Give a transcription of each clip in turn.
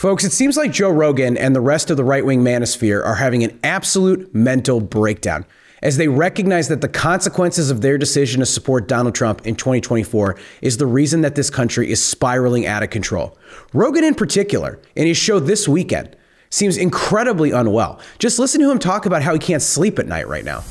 Folks, it seems like Joe Rogan and the rest of the right-wing manosphere are having an absolute mental breakdown as they recognize that the consequences of their decision to support Donald Trump in 2024 is the reason that this country is spiraling out of control. Rogan in particular, in his show this weekend, seems incredibly unwell. Just listen to him talk about how he can't sleep at night right now.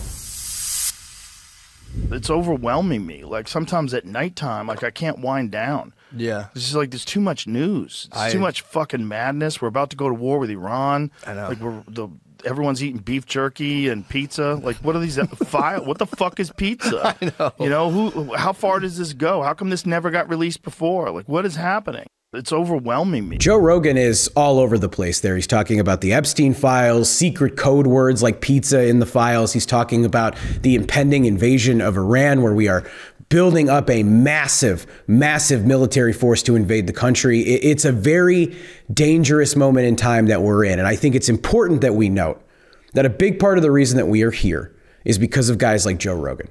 It's overwhelming me. Like sometimes at nighttime, like I can't wind down. Yeah. It's just like there's too much news. There's too much fucking madness. We're about to go to war with Iran. I know. Like everyone's eating beef jerky and pizza. Like what are these what the fuck is pizza? I know. You know, how far does this go? How come this never got released before? Like what is happening? It's overwhelming me. Joe Rogan is all over the place there. He's talking about the Epstein files, secret code words like pizza in the files. He's talking about the impending invasion of Iran, where we are building up a massive, massive military force to invade the country. It's a very dangerous moment in time that we're in. And I think it's important that we note that a big part of the reason that we are here is because of guys like Joe Rogan.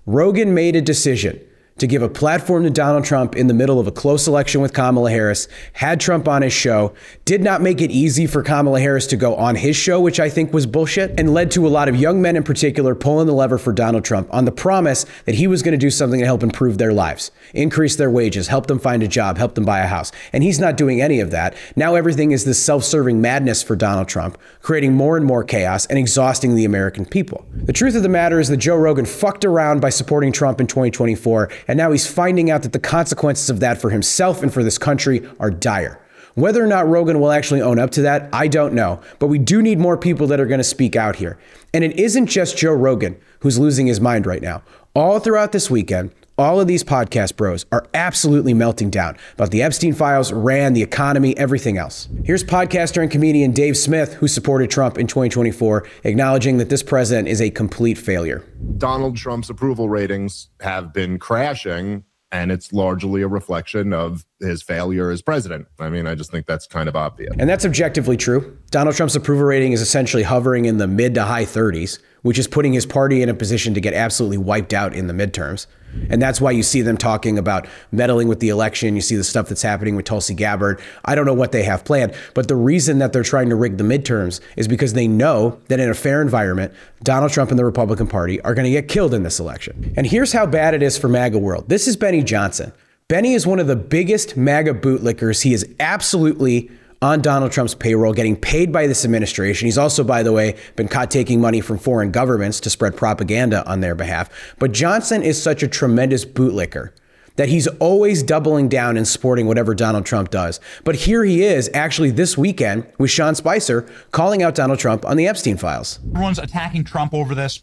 Rogan made a decision to give a platform to Donald Trump in the middle of a close election with Kamala Harris, had Trump on his show, did not make it easy for Kamala Harris to go on his show, which I think was bullshit, and led to a lot of young men in particular pulling the lever for Donald Trump on the promise that he was going to do something to help improve their lives, increase their wages, help them find a job, help them buy a house. And he's not doing any of that. Now everything is this self-serving madness for Donald Trump, creating more and more chaos and exhausting the American people. The truth of the matter is that Joe Rogan fucked around by supporting Trump in 2024, and now he's finding out that the consequences of that for himself and for this country are dire. Whether or not Rogan will actually own up to that, I don't know. But we do need more people that are going to speak out here. And it isn't just Joe Rogan who's losing his mind right now. All throughout this weekend, all of these podcast bros are absolutely melting down about the Epstein files, Iran, the economy, everything else. Here's podcaster and comedian Dave Smith, who supported Trump in 2024, acknowledging that this president is a complete failure. Donald Trump's approval ratings have been crashing, and it's largely a reflection of his failure as president. I mean, I just think that's kind of obvious. And that's objectively true. Donald Trump's approval rating is essentially hovering in the mid to high 30s, which is putting his party in a position to get absolutely wiped out in the midterms. And that's why you see them talking about meddling with the election. You see the stuff that's happening with Tulsi Gabbard. I don't know what they have planned, but the reason that they're trying to rig the midterms is because they know that in a fair environment, Donald Trump and the Republican Party are going to get killed in this election. And here's how bad it is for MAGA world. This is Benny Johnson. Benny is one of the biggest MAGA bootlickers. He is absolutely on Donald Trump's payroll, getting paid by this administration. He's also, by the way, been caught taking money from foreign governments to spread propaganda on their behalf. But Johnson is such a tremendous bootlicker that he's always doubling down and supporting whatever Donald Trump does. But here he is actually this weekend with Sean Spicer calling out Donald Trump on the Epstein files. Everyone's attacking Trump over this.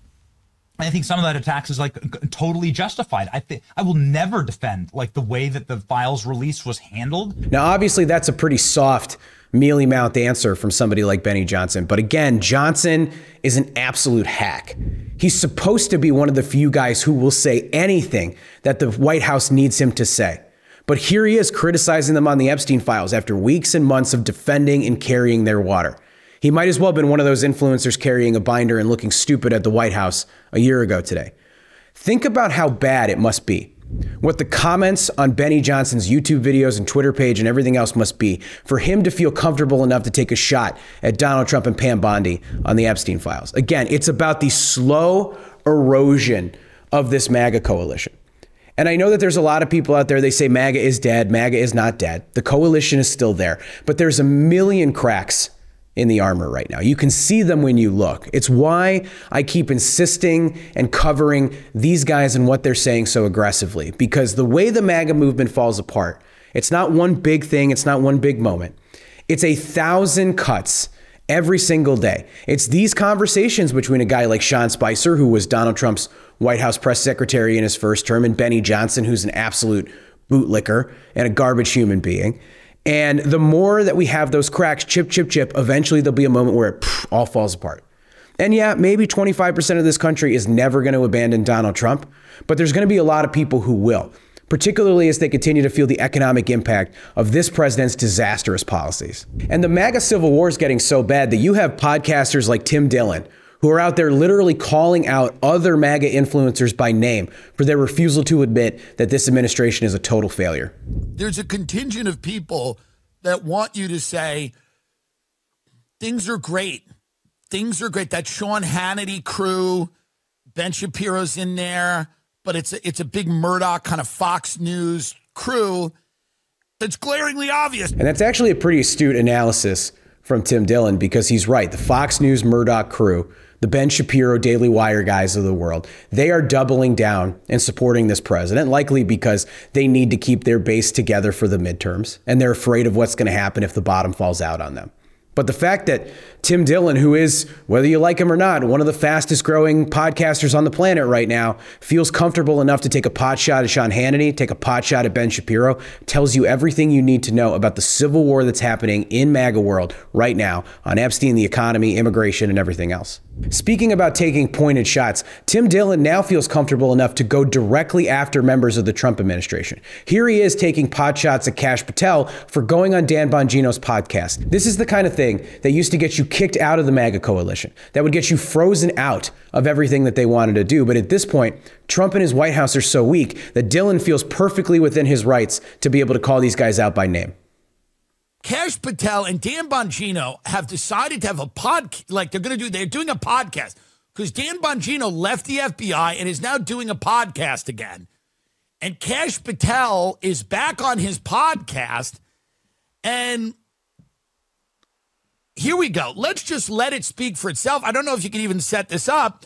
I think some of that attacks is like totally justified. I will never defend like the way that the files release was handled. Now, obviously, that's a pretty soft, mealy mouth answer from somebody like Benny Johnson. But again, Johnson is an absolute hack. He's supposed to be one of the few guys who will say anything that the White House needs him to say. But here he is criticizing them on the Epstein files after weeks and months of defending and carrying their water. He might as well have been one of those influencers carrying a binder and looking stupid at the White House a year ago today. Think about how bad it must be, what the comments on Benny Johnson's YouTube videos and Twitter page and everything else must be for him to feel comfortable enough to take a shot at Donald Trump and Pam Bondi on the Epstein files. Again, it's about the slow erosion of this MAGA coalition. And I know that there's a lot of people out there, they say MAGA is dead, MAGA is not dead. The coalition is still there, but there's a million cracks in the armor right now. You can see them when you look. It's why I keep insisting and covering these guys and what they're saying so aggressively, because the way the MAGA movement falls apart, it's not one big thing. It's not one big moment. It's 1,000 cuts every single day. It's these conversations between a guy like Sean Spicer, who was Donald Trump's White House press secretary in his first term, and Benny Johnson, who's an absolute bootlicker and a garbage human being. And the more that we have those cracks, chip, chip, chip, eventually there'll be a moment where it all falls apart. And yeah, maybe 25% of this country is never going to abandon Donald Trump, but there's going to be a lot of people who will, particularly as they continue to feel the economic impact of this president's disastrous policies. And the MAGA civil war is getting so bad that you have podcasters like Tim Dillon, who are out there literally calling out other MAGA influencers by name for their refusal to admit that this administration is a total failure. There's a contingent of people that want you to say, things are great. Things are great. That Sean Hannity crew, Ben Shapiro's in there, but it's a big Murdoch kind of Fox News crew that's glaringly obvious. And that's actually a pretty astute analysis from Tim Dillon, because he's right. The Fox News Murdoch crew, the Ben Shapiro Daily Wire guys of the world, they are doubling down and supporting this president, likely because they need to keep their base together for the midterms, and they're afraid of what's going to happen if the bottom falls out on them. But the fact that Tim Dillon, who is, whether you like him or not, one of the fastest growing podcasters on the planet right now, feels comfortable enough to take a pot shot at Sean Hannity, take a pot shot at Ben Shapiro, tells you everything you need to know about the civil war that's happening in MAGA world right now on Epstein, the economy, immigration, and everything else. Speaking about taking pointed shots, Tim Dillon now feels comfortable enough to go directly after members of the Trump administration. Here he is taking pot shots at Kash Patel for going on Dan Bongino's podcast. This is the kind of thing that used to get you kicked out of the MAGA coalition, that would get you frozen out of everything that they wanted to do. But at this point, Trump and his White House are so weak that Dillon feels perfectly within his rights to be able to call these guys out by name. Kash Patel and Dan Bongino have decided to have a they're doing a podcast because Dan Bongino left the FBI and is now doing a podcast again. And Kash Patel is back on his podcast. And here we go. Let's just let it speak for itself. I don't know if you can even set this up.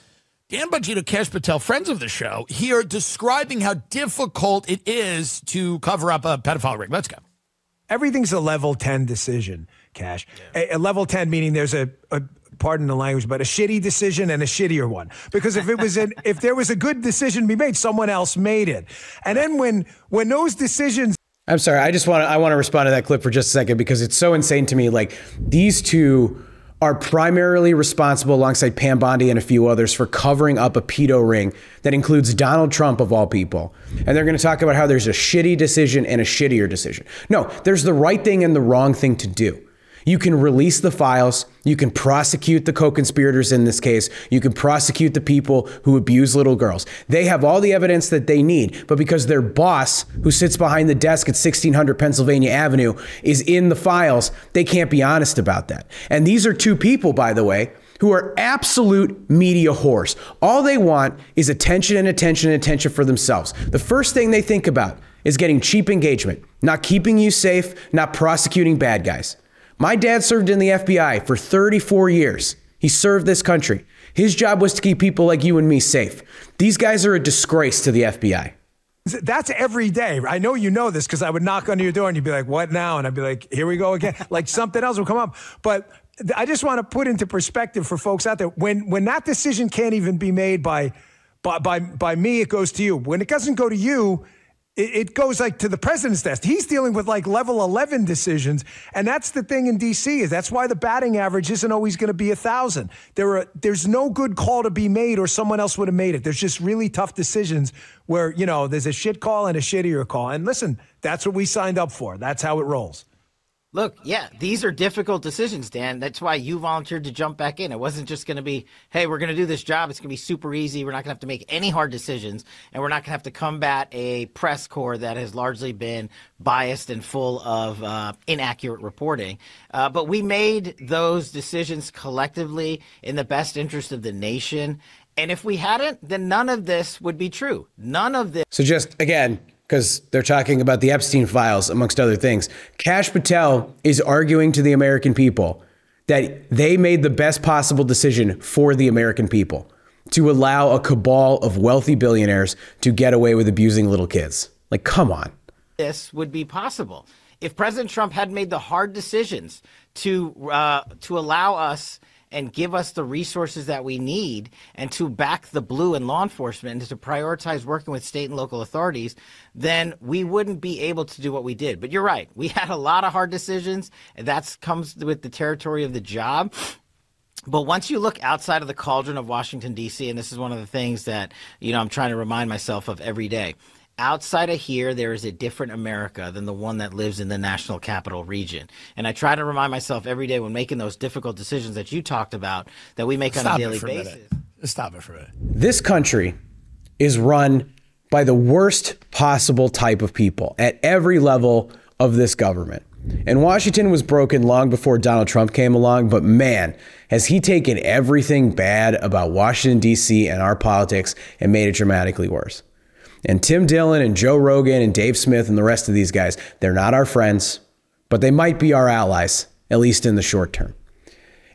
Dan Bongino, Kash Patel, friends of the show, here describing how difficult it is to cover up a pedophile ring. Let's go. Everything's a level 10 decision, Cash. Yeah. A level 10 meaning there's a pardon the language, but a shitty decision and a shittier one. Because if if there was a good decision to be made, someone else made it. And then when those decisions. I'm sorry, I want to respond to that clip for just a second, because it's so insane to me. Like, these two are primarily responsible, alongside Pam Bondi and a few others, for covering up a pedo ring that includes Donald Trump of all people. And they're going to talk about how there's a shitty decision and a shittier decision. No, there's the right thing and the wrong thing to do. You can release the files. You can prosecute the co-conspirators in this case. You can prosecute the people who abuse little girls. They have all the evidence that they need, but because their boss, who sits behind the desk at 1600 Pennsylvania Avenue, is in the files, they can't be honest about that. And these are two people, by the way, who are absolute media whores. All they want is attention and attention and attention for themselves. The first thing they think about is getting cheap engagement, not keeping you safe, not prosecuting bad guys. My dad served in the FBI for 34 years. He served this country. His job was to keep people like you and me safe. These guys are a disgrace to the FBI. That's every day. I know you know this because I would knock on your door and you'd be like, what now? And I'd be like, here we go again. Like something else will come up. But I just want to put into perspective for folks out there, when that decision can't even be made by me, it goes to you. When it doesn't go to you, it goes like to the president's desk. He's dealing with like level 11 decisions. And that's the thing in DC, is that's why the batting average isn't always going to be 1,000. There's no good call to be made or someone else would have made it. There's just really tough decisions where, you know, there's a shit call and a shittier call. And listen, that's what we signed up for. That's how it rolls. Look, yeah, these are difficult decisions, Dan. That's why you volunteered to jump back in. It wasn't just going to be, hey, we're going to do this job. It's going to be super easy. We're not going to have to make any hard decisions, and we're not going to have to combat a press corps that has largely been biased and full of inaccurate reporting. But we made those decisions collectively in the best interest of the nation. And if we hadn't, then none of this would be true. None of this. So just, again, because they're talking about the Epstein files, amongst other things, Kash Patel is arguing to the American people that they made the best possible decision for the American people to allow a cabal of wealthy billionaires to get away with abusing little kids. Like, come on. This would be possible if President Trump had made the hard decisions to allow us and give us the resources that we need, and to back the blue and law enforcement, and to prioritize working with state and local authorities, then we wouldn't be able to do what we did. But you're right. We had a lot of hard decisions, and that comes with the territory of the job. But once you look outside of the cauldron of Washington, D.C., and this is one of the things that, you know, I'm trying to remind myself of every day, outside of here, there is a different America than the one that lives in the national capital region. And I try to remind myself every day when making those difficult decisions that you talked about that we make on a daily basis. Stop it for a minute. This country is run by the worst possible type of people at every level of this government. And Washington was broken long before Donald Trump came along, but man, has he taken everything bad about Washington, D.C. and our politics and made it dramatically worse. And Tim Dillon and Joe Rogan and Dave Smith and the rest of these guys, they're not our friends, but they might be our allies, at least in the short term.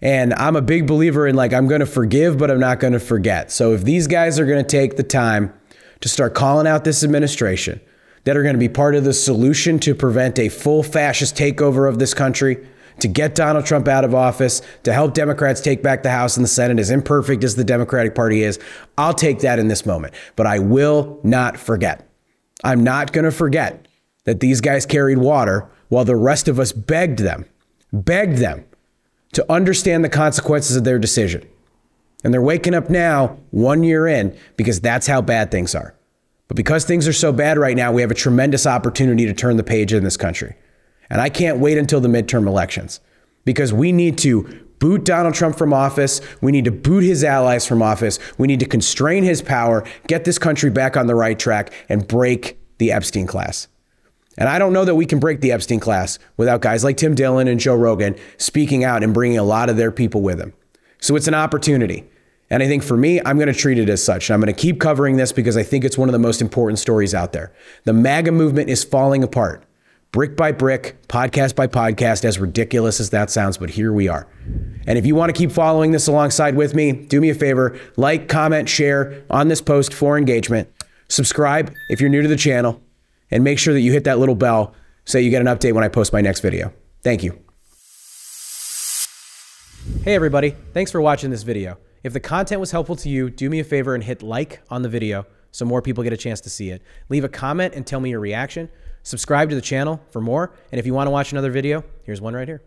And I'm a big believer in, like, I'm going to forgive, but I'm not going to forget. So if these guys are going to take the time to start calling out this administration, that are going to be part of the solution to prevent a full fascist takeover of this country, to get Donald Trump out of office, to help Democrats take back the House and the Senate, as imperfect as the Democratic Party is, I'll take that in this moment. But I will not forget. I'm not going to forget that these guys carried water while the rest of us begged them to understand the consequences of their decision. And they're waking up now, 1 year in, because that's how bad things are. But because things are so bad right now, we have a tremendous opportunity to turn the page in this country. And I can't wait until the midterm elections, because we need to boot Donald Trump from office. We need to boot his allies from office. We need to constrain his power, get this country back on the right track, and break the Epstein class. And I don't know that we can break the Epstein class without guys like Tim Dillon and Joe Rogan speaking out and bringing a lot of their people with them. So it's an opportunity. And I think for me, I'm going to treat it as such. And I'm going to keep covering this because I think it's one of the most important stories out there. The MAGA movement is falling apart, brick by brick, podcast by podcast, as ridiculous as that sounds, but here we are. And if you want to keep following this alongside with me, do me a favor, like, comment, share on this post for engagement, subscribe if you're new to the channel, and make sure that you hit that little bell so you get an update when I post my next video. Thank you. Hey everybody, thanks for watching this video. If the content was helpful to you, do me a favor and hit like on the video so more people get a chance to see it. Leave a comment and tell me your reaction. Subscribe to the channel for more. And if you want to watch another video, here's one right here.